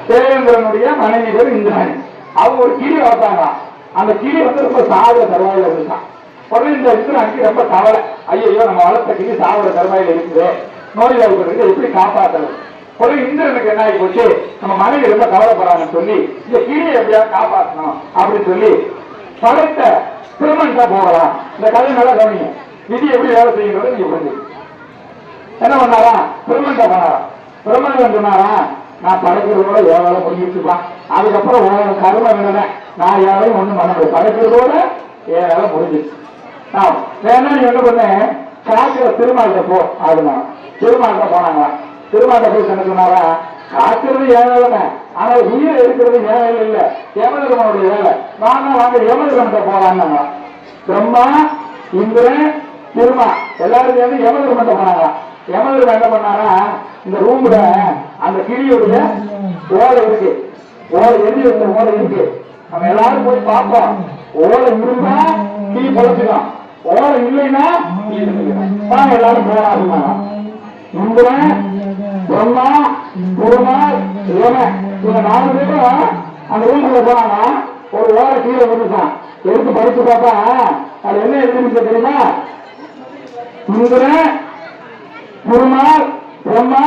தேவேந்திரனுடைய மனைவி பேர் இந்திராணி. அவங்க ஒரு கிளி வளர்த்தாங்க. அந்த கிளி வந்து ரொம்ப சாகுற தருவாயில இருந்தான். உடனே இந்த இந்திராணிக்கு ரொம்ப கவலை, ஐயோ நம்ம வளர்த்த கிளி சாகுற தருவாயில இருக்குது, நோய்வாய்ப்பட்டு எப்படி காப்பாற்றுறது. உடனே இந்திரனுக்கு என்ன ஆகி போச்சு, நம்ம மனைவி ரொம்ப கவலைப்படுறாங்கன்னு சொல்லி இந்த கிளியை எப்படியாவது காப்பாற்றணும் அப்படின்னு சொல்லி படைத்த பிரம்மன்ட்ட போகலாம். இந்த கதை நல்லா கவனிங்க, விதி எப்படி வேலை செய்யுங்கிறது நீங்க புரிஞ்சு. என்ன பண்ணாரா, பிரம்மன்ட்ட போனாரா. பிரம்மன் சொன்னாரா, நான் படைக்கிறதோட என் வேலை முடிஞ்சிருச்சுப்பான், அதுக்கப்புறம் உன் கரும வேலை நான் யாரையும் ஒண்ணும் பண்ண முடியாது, படைக்கிறதோட என் வேலை முடிஞ்சிருச்சு. நான் வேணா நீ என்ன பண்ண, காக்கிற திருமால்கிட்ட போ ஆகுனா. திருமால்கிட்ட போனாங்களா. திருமால்கிட்ட போய் என்ன சொன்னாரா, காக்கிறது ஏன் வேலை, ஆனா உயிரை எடுக்கிறது ஏன் வேலை இல்ல, யமதர்மனுடைய வேலை, வாங்க யமதர்மன்ட்ட போறாங்க. பிரம்மா, இந்திரன், திருமா எல்லாரும் சேர்ந்து யமதர்மன்ட்ட போனாங்களா. யமதர்மன் என்ன பண்ணாரா, இந்த ரூம்ல அந்த கிளியுடைய ஓலை இருக்கு, ஓலை எழுதி வந்த ஓலை இருக்கு, நம்ம எல்லாரும் போய் பார்ப்போம். ஓலை இருந்தா கிளி பொழைச்சுக்கலாம், ஓலை இல்லைன்னா எல்லாரும் போராடுமா. இந்திரன், பிரம்மா, குருமார், யமன் இவங்க 4 பேரும் அந்த ரூம்ல போனாங்க. ஒரு ஓலை கீழே விட்டுட்டான். எடுத்து படிச்சு பார்த்தா அது என்ன எழுதிருக்கு தெரியுமா, இந்திரன், குருமார், பிரம்மா,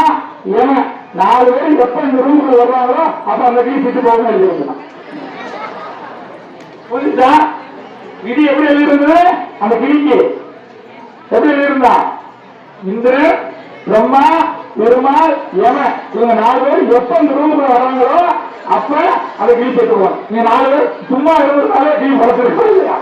யமன் 4 பேர் எப்ப இந்த ரூமுக்குள்ள வருவாங்களோ அப்ப அந்த கிளி சிட்டு போகணும் எழுதிருந்தான். புரிஞ்சா விதி எப்படி எழுதிருந்தது, அந்த கிளிக்கு எப்படி எழுதிருந்தா, இந்திரன், பிரம்மா, பெருமாள், யமன் இவங்க 4 பேர் எப்ப இந்த ரூமுக்குள்ள வர்றாங்களோ அப்ப அதை கிளி செத்துருவோம். நீங்க 4 பேர் சும்மா இருந்ததுனாலே கிளி பழத்திருக்கோம் இல்லையா.